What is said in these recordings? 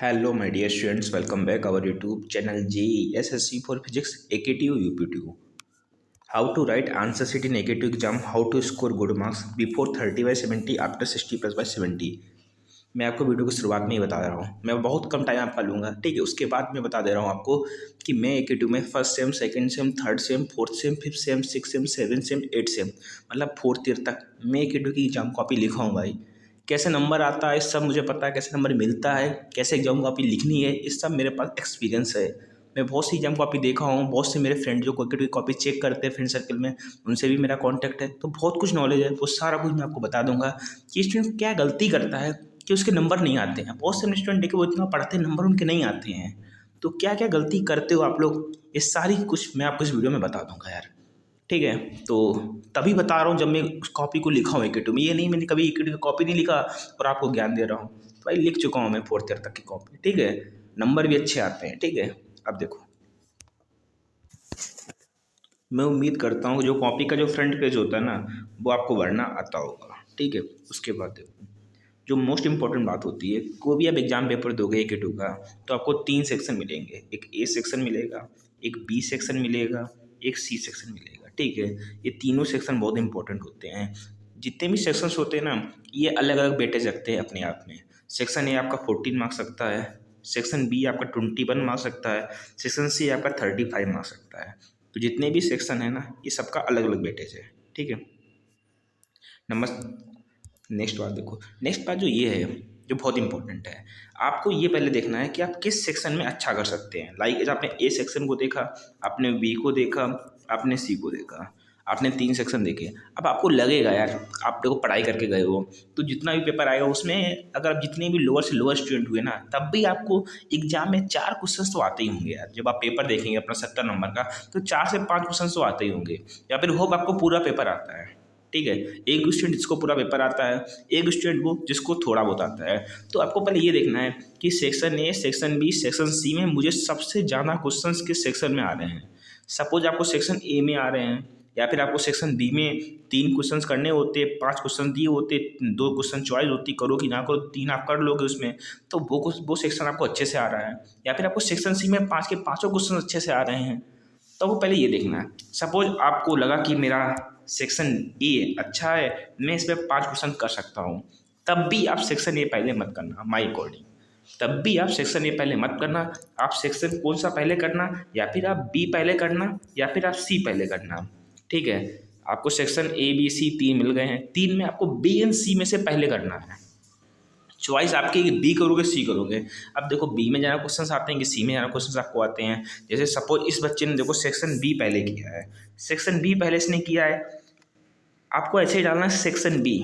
Hello, my dear students. Welcome back our YouTube channel JEE SSC for Physics AKTU UPTU. How to write answer sheet in AKTU exam? How to score good marks before 30/70 after 60+/70? मैं आपको video की शुरुआत में ही बता रहा हूँ। मैं बहुत कम टाइम आपका लूँगा, ठीक है। उसके बाद मैं बता दे रहा हूँ आपको कि मैं AKTU में first sem, second sem, third sem, fourth sem, fifth sem, six sem, seven sem, eight sem, मतलब फोर्थ ईयर तक मैं AKTU की एग्जाम कॉपी लिखा हूँ भाई। कैसे नंबर आता है सब मुझे पता है, कैसे नंबर मिलता है, कैसे एग्जाम कॉपी लिखनी है, इस सब मेरे पास एक्सपीरियंस है। मैं बहुत सी एग्जाम कॉपी देखा हूँ, बहुत से मेरे फ्रेंड जो AKTU की कॉपी चेक करते हैं फ्रेंड सर्कल में, उनसे भी मेरा कॉन्टैक्ट है, तो बहुत कुछ नॉलेज है। वो सारा कुछ मैं आपको बता दूंगा कि स्टूडेंट क्या गलती करता है कि उसके नंबर नहीं आते हैं। बहुत से स्टूडेंट देखे वो इतना पढ़ते हैं, नंबर उनके नहीं आते हैं। तो क्या क्या गलती करते हो आप लोग, ये सारी कुछ मैं आपको इस वीडियो में बता दूंगा यार, ठीक है। तो तभी बता रहा हूँ जब मैं उस कॉपी को लिखा हूँ AKTU में, ये नहीं मैंने कभी AKTU की कॉपी नहीं लिखा और आपको ज्ञान दे रहा हूँ। तो भाई लिख चुका हूँ मैं फोर्थ ईयर तक की कॉपी, ठीक है। नंबर भी अच्छे आते हैं, ठीक है। अब देखो, मैं उम्मीद करता हूँ जो कॉपी का जो फ्रंट पेज होता है ना, वो आपको भरना आता होगा, ठीक है। उसके बाद देखो, जो मोस्ट इंपॉर्टेंट बात होती है, कोई भी आप एग्जाम पेपर दोगे AKTU का, तो आपको 3 सेक्शन मिलेंगे। एक A सेक्शन मिलेगा, एक B सेक्शन मिलेगा, एक C सेक्शन मिलेगा, ठीक है। ये तीनों सेक्शन बहुत इंपॉर्टेंट होते हैं। जितने भी सेक्शंस होते हैं ना, ये अलग अलग वेटेज रखते हैं अपने आप में। सेक्शन A आपका 14 मार्क्स रखता है, सेक्शन B आपका 21 मार्क्स रखता है, सेक्शन C आपका 35 मार्क्स रखता है। तो जितने भी सेक्शन है ना, ये सबका अलग अलग वेटेज है, ठीक है। नमस्ते। नेक्स्ट बात देखो, नेक्स्ट बात जो ये है, जो बहुत इंपॉर्टेंट है, आपको ये पहले देखना है कि आप किस सेक्शन में अच्छा कर सकते हैं। लाइक आपने A सेक्शन को देखा, आपने B को देखा, आपने C को देखा, आपने 3 सेक्शन देखे। अब आपको लगेगा यार, आप देखो पढ़ाई करके गए हो, तो जितना भी पेपर आएगा उसमें अगर आप जितने भी लोअर से लोअर स्टूडेंट हुए ना, तब भी आपको एग्जाम में 4 क्वेश्चन तो आते ही होंगे यार। जब आप पेपर देखेंगे अपना 70 नंबर का, तो 4 से 5 क्वेश्चन तो आते ही होंगे, या फिर होप आपको पूरा पेपर आता है, ठीक है। एक स्टूडेंट जिसको पूरा पेपर आता है, एक स्टूडेंट वो जिसको थोड़ा बहुत आता है। तो आपको पहले ये देखना है कि section A, section B, section C में मुझे सबसे ज़्यादा क्वेश्चंस किस सेक्शन में आ रहे हैं। सपोज आपको सेक्शन A में आ रहे हैं, या फिर आपको सेक्शन B में 3 क्वेश्चंस करने होते, 5 क्वेश्चन दिए होते, 2 क्वेश्चन चॉइस होती, करो कि ना करो, 3 आप कर लोगे उसमें, तो वो सेक्शन आपको अच्छे से आ रहा है। या फिर आपको सेक्शन C में 5 के 5 क्वेश्चन अच्छे से आ रहे हैं, तो वो पहले ये देखना है। सपोज आपको लगा कि मेरा सेक्शन A अच्छा है, मैं इस पर 5 क्वेश्चन कर सकता हूँ, तब भी आप सेक्शन A पहले मत करना, माई अकॉर्डिंग। तब भी आप सेक्शन A पहले मत करना। आप सेक्शन कौन सा पहले करना, या फिर आप B पहले करना, या फिर आप C पहले करना, ठीक है। आपको सेक्शन A B C 3 मिल गए हैं, 3 में आपको B एंड C में से पहले करना है। चॉइस आपकी कि B करोगे C करोगे। अब देखो B में ज़्यादा क्वेश्चंस आते हैं कि C में ज़्यादा क्वेश्चंस आपको आते हैं। जैसे सपोज इस बच्चे ने देखो सेक्शन B पहले किया है, सेक्शन B पहले इसने किया है, आपको ऐसे ही डालना है सेक्शन B,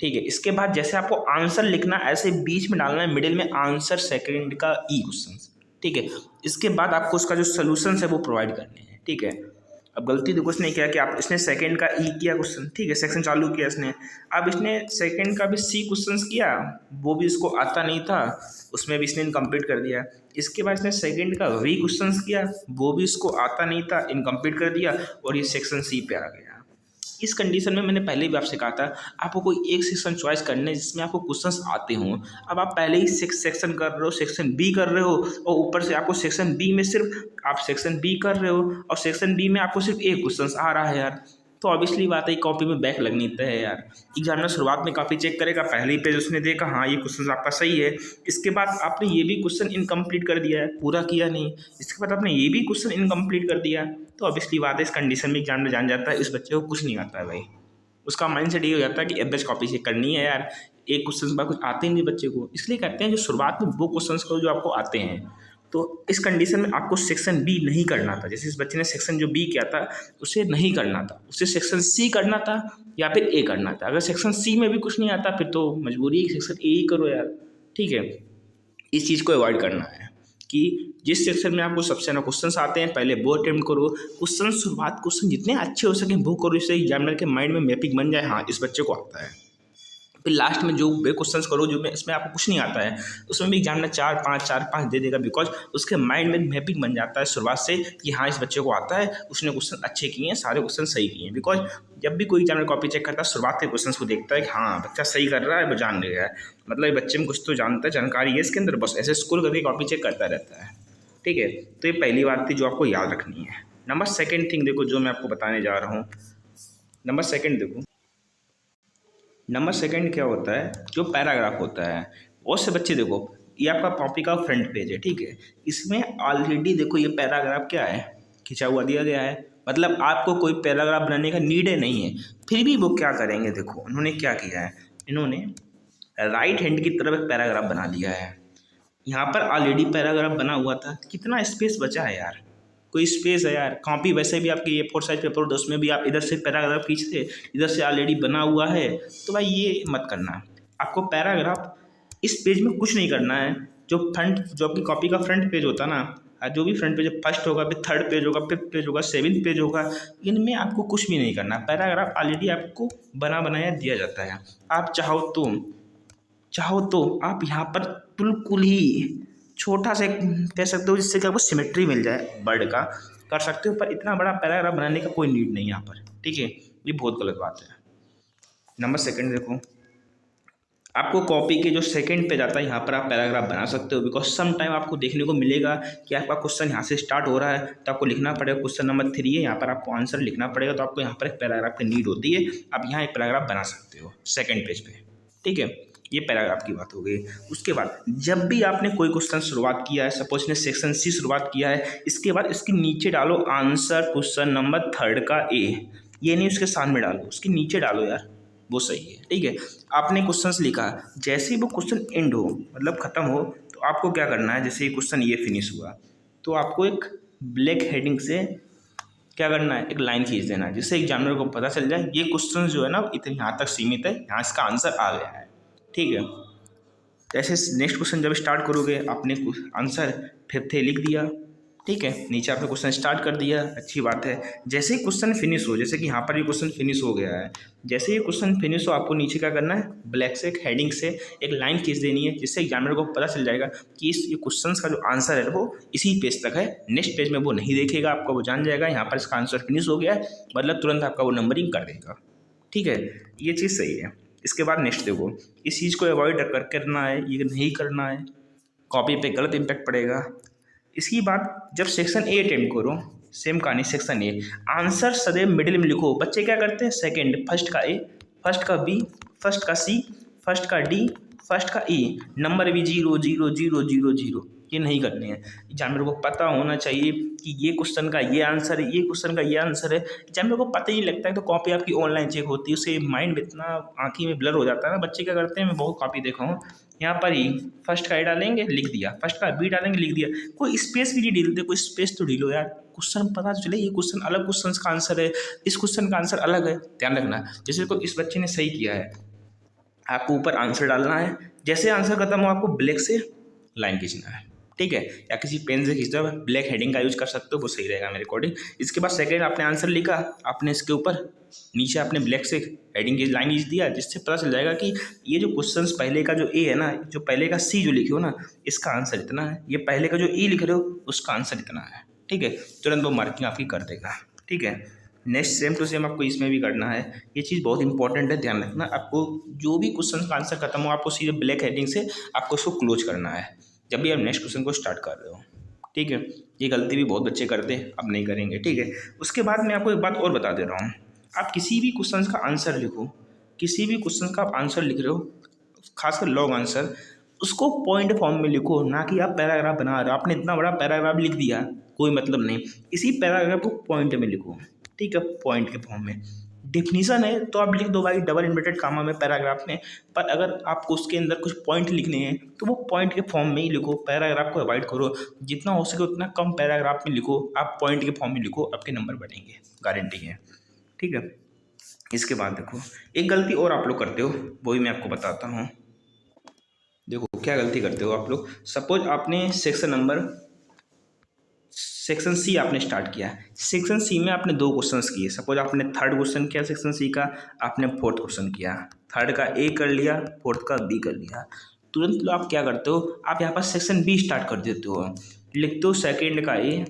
ठीक है। इसके बाद जैसे आपको आंसर लिखना, ऐसे बीच में डालना है, मिडिल में आंसर सेकंड का E क्वेश्चन, ठीक है। इसके बाद आपको उसका जो सोल्यूशन है वो प्रोवाइड करने हैं, ठीक है। अब गलती देखो इसने क्या कि आप इसने सेकंड का E किया क्वेश्चन, ठीक है, सेक्शन चालू किया इसने। अब इसने सेकंड का भी C क्वेश्चन किया, वो भी इसको आता नहीं था, उसमें भी इसने इनकम्प्लीट कर दिया। इसके बाद इसने सेकंड का V क्वेश्चन किया, वो भी इसको आता नहीं था, इनकम्प्लीट कर दिया, और ये सेक्शन C पे आ गया। इस कंडीशन में मैंने पहले भी आपसे कहा था, आपको कोई एक सेक्शन चॉइस करने जिसमें आपको क्वेश्चंस आते हों। अब आप पहले ही 6 सेक्शन कर रहे हो, सेक्शन B कर रहे हो, और ऊपर से आपको सेक्शन B में सिर्फ आप सेक्शन B कर रहे हो, और सेक्शन B में आपको सिर्फ एक क्वेश्चन आ रहा है यार, तो ऑब्वियसली बात है कॉपी में बैक लगनी तय है यार। एग्जामिनर शुरुआत में काफ़ी चेक करेगा, पहले ही पेज उसने देखा हाँ ये क्वेश्चन आपका सही है, इसके बाद आपने ये भी क्वेश्चन इनकम्प्लीट कर दिया है, पूरा किया नहीं, इसके बाद आपने ये भी क्वेश्चन इनकम्प्लीट कर दिया, तो ऑब्वियसली बात है इस कंडीशन में एग्जामिनर जान जाता है इस बच्चे को कुछ नहीं आता है भाई। उसका माइंड सेट ये हो जाता है कि एवरेज कॉपी चेक करनी है यार, एक क्वेश्चन के बाद कुछ आते ही नहीं बच्चे को, इसलिए कहते हैं जो शुरुआत में वो क्वेश्चंस करो जो आपको आते हैं। तो इस कंडीशन में आपको सेक्शन B नहीं करना था। जैसे इस बच्चे ने सेक्शन जो B किया था उसे नहीं करना था, उसे सेक्शन C करना था या फिर A करना था। अगर सेक्शन C में भी कुछ नहीं आता फिर तो मजबूरी है सेक्शन A ही करो यार, ठीक है। इस चीज़ को अवॉइड करना है कि जिस सेक्शन में आपको सबसे ज़्यादा क्वेश्चंस आते हैं पहले वो अटेम्प्ट करो। क्वेश्चन जितने अच्छे हो सकें वो करो, इससे एग्जामिनर के माइंड में मैपिंग बन जाए, हाँ इस बच्चे को आता है। फिर लास्ट में जो वे क्वेश्चन करो जो में इसमें आपको कुछ नहीं आता है, उसमें भी एग्जामिनर 4-5 दे देगा, बिकॉज उसके माइंड में मैपिंग बन जाता है शुरुआत से कि हाँ इस बच्चे को आता है, उसने क्वेश्चन अच्छे किए हैं, सारे क्वेश्चन सही किए हैं। बिकॉज जब भी कोई एग्जामिनर कॉपी चेक करता है शुरुआत के क्वेश्चन को देखता है कि हाँ बच्चा सही कर रहा है, वो जान गया है, मतलब बच्चे में कुछ तो जानता है, जानकारी है इसके अंदर, बस ऐसे स्कूल करके कॉपी चेक करता रहता है। ठीक है, तो ये पहली बात थी जो आपको याद रखनी है। नंबर सेकेंड थिंग देखो जो मैं आपको बताने जा रहा हूँ, नंबर सेकंड क्या होता है, जो पैराग्राफ होता है। बहुत से बच्चे देखो, ये आपका कॉपी का फ्रंट पेज है, ठीक है, इसमें ऑलरेडी देखो ये पैराग्राफ क्या है, खिंचा हुआ दिया गया है, मतलब आपको कोई पैराग्राफ बनाने का नीड है नहीं है। फिर भी वो क्या करेंगे, देखो उन्होंने क्या किया है, इन्होंने राइट हैंड की तरफ एक पैराग्राफ बना दिया है। यहाँ पर ऑलरेडी पैराग्राफ बना हुआ था, कितना स्पेस बचा है यार, कोई स्पेस है यार। कॉपी वैसे भी आपकी A4 साइज पेपर होता है, उसमें भी आप इधर से पैराग्राफ खींचते, इधर से ऑलरेडी बना हुआ है, तो भाई ये मत करना। आपको पैराग्राफ इस पेज में कुछ नहीं करना है। जो आपकी कॉपी का फ्रंट पेज होता है ना, जो भी फ्रंट पेज फर्स्ट होगा, फिर थर्ड पेज होगा, फिफ्थ पेज होगा, सेवन्थ पेज होगा, इनमें आपको कुछ भी नहीं करना। पैराग्राफ ऑलरेडी आपको बनाया दिया जाता है। आप चाहो तो आप यहाँ पर बिल्कुल ही छोटा सा कह सकते हो, जिससे कि आपको सिमेट्री मिल जाए वर्ड का, कर सकते हो, पर इतना बड़ा पैराग्राफ बनाने का कोई नीड नहीं है यहाँ पर। ठीक है, ये बहुत गलत बात है। नंबर सेकंड देखो, आपको कॉपी के जो सेकंड पेज आता है यहाँ पर आप पैराग्राफ बना सकते हो, बिकॉज सम टाइम आपको देखने को मिलेगा कि आपका क्वेश्चन यहाँ से स्टार्ट हो रहा है, तो आपको लिखना पड़ेगा क्वेश्चन नंबर 3 है, यहाँ पर आपको आंसर लिखना पड़ेगा, तो आपको यहाँ पर एक पैराग्राफ की नीड होती है। आप यहाँ एक पैराग्राफ बना सकते हो सेकेंड पेज पे। ठीक है, ये पैराग्राफ की बात हो गई। उसके बाद जब भी आपने कोई क्वेश्चन शुरुआत किया है, सपोज ने सेक्शन C शुरुआत किया है, इसके बाद इसके नीचे डालो आंसर क्वेश्चन नंबर 3 का A, ये नहीं उसके सामने डालो, उसके नीचे डालो यार, वो सही है। ठीक है, आपने क्वेश्चन लिखा, जैसे ही वो क्वेश्चन एंड हो, मतलब खत्म हो, तो आपको क्या करना है, जैसे ये क्वेश्चन ये फिनिश हुआ, तो आपको एक ब्लैक हेडिंग से क्या करना है, एक लाइन खींच देना है, जिससे एग्जामिनर को पता चल जाए ये क्वेश्चन जो है ना इतने यहाँ तक सीमित है, यहाँ इसका आंसर आ गया है। ठीक है, जैसे नेक्स्ट क्वेश्चन जब स्टार्ट करोगे, आपने आंसर फिफ्थ लिख दिया, ठीक है, नीचे आपने क्वेश्चन स्टार्ट कर दिया, अच्छी बात है। जैसे ही क्वेश्चन फिनिश हो, जैसे कि यहाँ पर ये क्वेश्चन फिनिश हो गया है, जैसे ही क्वेश्चन फिनिश हो, आपको नीचे क्या करना है, ब्लैक से एक हेडिंग से एक लाइन खींच देनी है, जिससे एग्जामिनर को पता चल जाएगा कि ये क्वेश्चन का जो आंसर है वो इसी पेज तक है, नेक्स्ट पेज में वो नहीं देखेगा, आपको वो जान जाएगा यहाँ पर इसका आंसर फिनिश हो गया है, मतलब तुरंत आपका वो नंबरिंग कर देगा। ठीक है, ये चीज़ सही है। इसके बाद नेक्स्ट देखो, इस चीज़ को अवॉइड करना है, ये नहीं करना है, कॉपी पे गलत इम्पैक्ट पड़ेगा। इसकी बात जब सेक्शन A अटेम्प्ट करो, सेम कहानी सेक्शन A, आंसर सदैव मिडिल में लिखो। बच्चे क्या करते हैं, सेकंड फर्स्ट का A, फर्स्ट का B, फर्स्ट का C, फर्स्ट का D, फर्स्ट का E, नंबर भी 0 0 0 0 0, ये नहीं करने हैं। एग्जामिनर को पता होना चाहिए कि ये क्वेश्चन का ये आंसर है, ये क्वेश्चन का ये आंसर है। एग्जामिनर को पता ही नहीं लगता है, तो कॉपी आपकी ऑनलाइन चेक होती है, उससे माइंड इतना आँखी में ब्लर हो जाता है ना। बच्चे क्या करते हैं, मैं बहुत कॉपी देखा हूँ, यहाँ पर ही फर्स्ट का A डालेंगे, लिख दिया, फर्स्ट का B डालेंगे, लिख दिया, कोई स्पेस भी नहीं ढीलते, कोई स्पेस तो ढीलो यार, क्वेश्चन पता तो चले ये क्वेश्चन अलग क्वेश्चन का आंसर है, इस क्वेश्चन का आंसर अलग है। ध्यान रखना, जैसे को इस बच्चे ने सही किया है, आपको ऊपर आंसर डालना है, जैसे आंसर खत्म हो आपको ब्लैक से लाइन खींचना है। ठीक है, या किसी पेन से खींचते हो, ब्लैक हेडिंग का यूज कर सकते हो, वो सही रहेगा मेरे अकॉर्डिंग। इसके बाद सेकंड आपने आंसर लिखा, आपने इसके ऊपर नीचे आपने ब्लैक से हेडिंग की लाइन खींच दिया, जिससे पता चल जाएगा कि ये जो क्वेश्चंस पहले का जो A है ना, जो पहले का C जो लिखे हो ना, इसका आंसर इतना है, ये पहले का जो E लिख रहे हो उसका आंसर इतना है। ठीक है, तुरंत वो मार्किंग आपकी कर देगा। ठीक है, नेक्स्ट सेम टू सेम आपको इसमें भी करना है, ये चीज़ बहुत इंपॉर्टेंट है, ध्यान रखना। आपको जो भी क्वेश्चन का आंसर खत्म हो, आपको सीधे ब्लैक हेडिंग से आपको उसको क्लोज करना है जब भी आप नेक्स्ट क्वेश्चन को स्टार्ट कर रहे हो। ठीक है, ये गलती भी बहुत बच्चे करते हैं, अब नहीं करेंगे। ठीक है, उसके बाद मैं आपको एक बात और बता दे रहा हूँ, आप किसी भी क्वेश्चन का आंसर लिखो, किसी भी क्वेश्चन का आप आंसर लिख रहे हो, खासकर लॉन्ग आंसर, उसको पॉइंट फॉर्म में लिखो, ना कि आप पैराग्राफ बना रहे हो। आपने इतना बड़ा पैराग्राफ लिख दिया, कोई मतलब नहीं, इसी पैराग्राफ को पॉइंट में लिखो। ठीक है, पॉइंट के फॉर्म में। डेफिनीशन है तो आप लिख दो भाई डबल इन्वर्टेड कामा में पैराग्राफ में, पर अगर आपको उसके अंदर कुछ पॉइंट लिखने हैं तो वो पॉइंट के फॉर्म में ही लिखो, पैराग्राफ को अवॉइड करो, जितना हो सके उतना कम पैराग्राफ में लिखो, आप पॉइंट के फॉर्म में लिखो, आपके नंबर बढ़ेंगे, गारंटी है। ठीक है, इसके बाद देखो एक गलती और आप लोग करते हो, वो भी मैं आपको बताता हूँ। देखो क्या गलती करते हो आप लोग, सपोज आपने सेक्शन सी आपने स्टार्ट किया। सेक्शन सी में आपने 2 क्वेश्चंस किए। सपोज आपने थर्ड क्वेश्चन किया सेक्शन सी का, आपने फोर्थ क्वेश्चन किया। थर्ड का ए कर लिया, फोर्थ का बी कर लिया। तुरंत लो आप क्या करते हो, आप यहाँ पर सेक्शन बी स्टार्ट कर देते हो। लिखते हो सेकेंड का ए,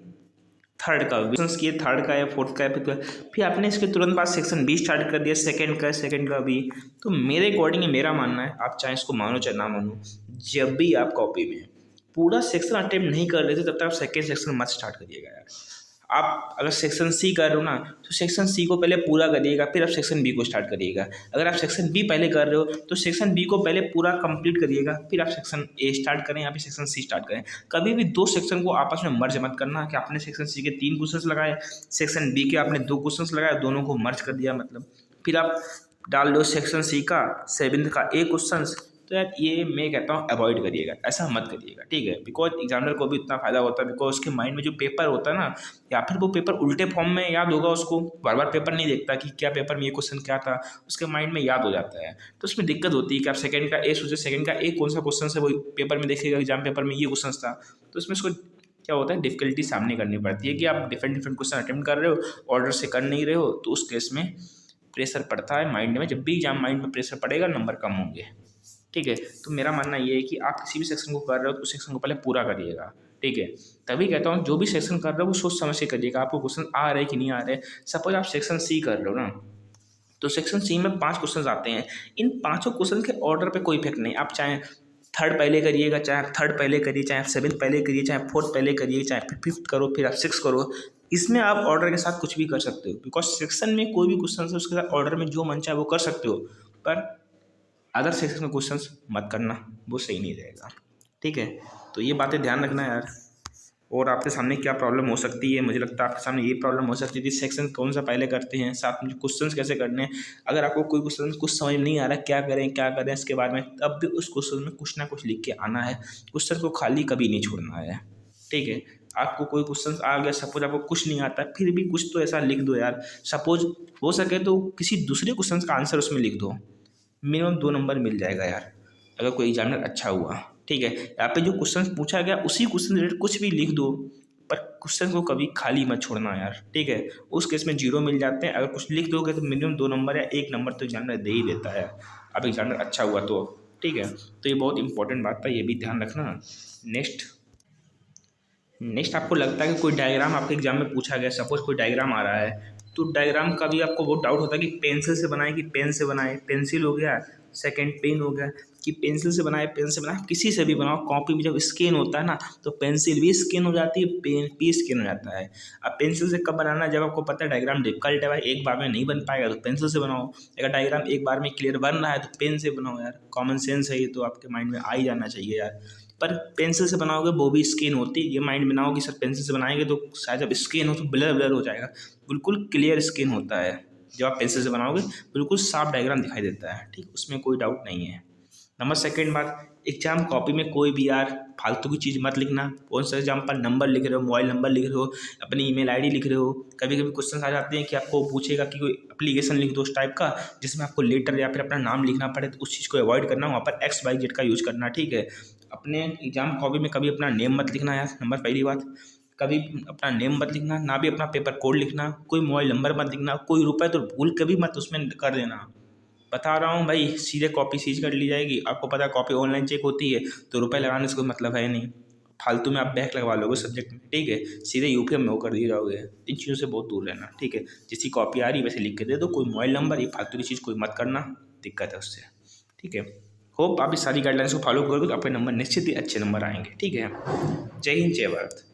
थर्ड का क्वेश्चन किए, थर्ड का है, फोर्थ का है, फिर आपने इसके तुरंत बाद सेक्शन बी स्टार्ट कर दिया, सेकंड का बी। तो मेरे अकॉर्डिंग मेरा मानना है, आप चाहे इसको मानो चाहे ना मानो, जब भी आप कॉपी में पूरा सेक्शन अटेम्प्ट नहीं कर रहे थे तब तक आप सेकेंड सेक्शन मत स्टार्ट करिएगा यार। आप अगर सेक्शन सी कर रहे हो ना तो सेक्शन सी को पहले पूरा करिएगा, फिर आप सेक्शन बी को स्टार्ट करिएगा। अगर आप सेक्शन बी पहले कर रहे हो तो सेक्शन बी को पहले पूरा कंप्लीट करिएगा, फिर आप सेक्शन ए स्टार्ट करें या फिर सेक्शन सी स्टार्ट करें। कभी भी 2 सेक्शन को आपस में मर्ज मत करना कि आपने सेक्शन सी के 3 क्वेश्चन लगाए, सेक्शन बी के आपने 2 क्वेश्चन लगाए, दोनों को मर्ज कर दिया मतलब। फिर आप डाल दो सेक्शन सी का 7th का ए क्वेश्चन। तो यार ये मैं कहता हूँ अवॉइड करिएगा, ऐसा मत करिएगा, ठीक है। बिकॉज एग्जामिनर को भी इतना फायदा होता है, बिकॉज उसके माइंड में जो पेपर होता है ना, या फिर वो पेपर उल्टे फॉर्म में याद होगा उसको, बार बार पेपर नहीं देखता कि क्या पेपर में ये क्वेश्चन क्या था, उसके माइंड में याद हो जाता है। तो उसमें दिक्कत होती है कि आप सेकंड का ए सोचे, सेकंड का ए कौन सा क्वेश्चन है वो पेपर में देखेगा, एग्जाम पेपर में ये क्वेश्चन था, तो उसमें उसको क्या होता है डिफिकल्टी सामने करनी पड़ती है कि आप डिफरेंट क्वेश्चन अटेम्प्ट कर रहे हो, ऑर्डर से कर नहीं रहे हो, तो उस केस में प्रेशर पड़ता है माइंड में। जब भी एग्जाम माइंड में प्रेशर पड़ेगा नंबर कम होंगे, ठीक है। तो मेरा मानना ये है कि आप किसी भी सेक्शन को कर रहे हो तो उस सेक्शन को पहले पूरा करिएगा, ठीक है। तभी कहता हूँ जो भी सेक्शन कर रहे हो वो सोच समझ के करिएगा, आपको क्वेश्चन आ रहे कि नहीं आ रहे। सपोज आप सेक्शन सी कर रहे हो ना, तो सेक्शन सी में 5 क्वेश्चन आते हैं। इन 5 क्वेश्चन के ऑर्डर पे कोई इफेक्ट नहीं। आप चाहे थर्ड पहले करिएगा, चाहे आप थर्ड पहले करिए, चाहे आप 7th पहले करिए, चाहे आप 4th पहले करिए, चाहे फिर 5th करो, फिर आप 6th करो। इसमें आप ऑर्डर के साथ कुछ भी कर सकते हो, बिकॉज सेक्शन में कोई भी क्वेश्चन है उसके साथ ऑर्डर में जो मन चाहे वो कर सकते हो, पर अदर सेक्शन में क्वेश्चंस मत करना, वो सही नहीं रहेगा, ठीक है। तो ये बातें ध्यान रखना यार। और आपके सामने क्या प्रॉब्लम हो सकती है, मुझे लगता है आपके सामने ये प्रॉब्लम हो सकती थी, सेक्शन कौन सा पहले करते हैं, साथ में क्वेश्चंस कैसे करने हैं। अगर आपको कोई क्वेश्चन कुछ समझ नहीं आ रहा क्या करें इसके बारे में, तब भी उस क्वेश्चन में कुछ ना कुछ लिख के आना है, क्वेश्चन को खाली कभी नहीं छोड़ना है, ठीक है। आपको कोई क्वेश्चन आ गया, सपोज आपको कुछ नहीं आता, फिर भी कुछ तो ऐसा लिख दो यार। सपोज हो सके तो किसी दूसरे क्वेश्चन का आंसर उसमें लिख दो, मिनिमम 2 नंबर मिल जाएगा यार, अगर कोई एग्जामिनर अच्छा हुआ, ठीक है। यहाँ पे जो क्वेश्चन पूछा गया उसी क्वेश्चन रिलेटेड कुछ भी लिख दो, पर क्वेश्चन को कभी खाली मत छोड़ना यार, ठीक है। उस केस में 0 मिल जाते हैं। अगर कुछ लिख दोगे तो मिनिमम 2 नंबर या 1 नंबर तो एग्जामिनर दे ही देता है, अब एग्जामिनर अच्छा हुआ तो, ठीक है। तो ये बहुत इंपॉर्टेंट बात था, ये भी ध्यान रखना। नेक्स्ट आपको लगता है कि कोई डायग्राम आपके एग्जाम में पूछा गया, सपोज कोई डायग्राम आ रहा है, तो डायग्राम का भी आपको बहुत डाउट होता है कि पेंसिल से बनाए कि पेन से बनाए। पेंसिल हो गया, सेकंड पेन हो गया, कि पेंसिल से बनाए पेन से बनाए, किसी से भी बनाओ। कॉपी में जब स्कैन होता है ना तो पेंसिल भी स्कैन हो जाती है, पेन भी स्कैन हो जाता है। अब पेंसिल से कब बनाना है, जब आपको पता है डायग्राम डिफिकल्ट है भाई, एक बार में नहीं बन पाएगा तो पेंसिल से बनाओ। अगर डायग्राम एक बार में क्लियर बन रहा है तो पेन से बनाओ यार, कॉमन सेंस है ये तो आपके माइंड में आ ही जाना चाहिए यार। पर पेंसिल से बनाओगे वो भी स्कैन होती है, ये माइंड बनाओ कि सर पेंसिल से बनाएंगे तो शायद जब स्कैन हो तो ब्लर हो जाएगा, बिल्कुल क्लियर स्कैन होता है। जब आप पेंसिल से बनाओगे बिल्कुल साफ डायग्राम दिखाई देता है, ठीक, उसमें कोई डाउट नहीं है। नंबर सेकंड बात, एग्जाम कॉपी में कोई भी यार फालतू की चीज़ मत लिखना। कौन सा एग्जाम पर नंबर लिख रहे हो, मोबाइल नंबर लिख रहे हो, अपनी ईमेल आईडी लिख रहे हो। कभी कभी क्वेश्चन आ जाते हैं कि आपको पूछेगा कि कोई एप्लीकेशन लिख दो उस टाइप का, जिसमें आपको लेटर या फिर अपना नाम लिखना पड़े, तो उस चीज़ को अवॉइड करना, वहाँ पर XYZ का यूज़ करना, ठीक है। अपने एग्जाम कॉपी में कभी अपना नेम मत लिखना यार, नंबर पहली बात। कभी अपना नेम मत लिखना, ना भी अपना पेपर कोड लिखना, कोई मोबाइल नंबर मत लिखना, कोई रुपये तो भूल कभी मत उसमें कर देना। बता रहा हूँ भाई, सीधे कॉपी सीज कर ली जाएगी। आपको पता है कॉपी ऑनलाइन चेक होती है, तो रुपए लगाने से कोई मतलब है नहीं, फालतू में आप बैक लगवा लोगे सब्जेक्ट में, ठीक है। सीधे यूपीएम में वो कर दिए जाओगे। इन चीज़ों से बहुत दूर रहना, ठीक है। जिसकी कॉपी आ रही वैसे लिख के दे दो, कोई मोबाइल नंबर, ये फालतू की चीज़ कोई मत करना, दिक्कत है उससे, ठीक है। होप आप इस सारी गाइडलाइंस को फॉलो करोगे तो आपके नंबर निश्चित ही अच्छे नंबर आएंगे, ठीक है। जय हिंद, जय भारत।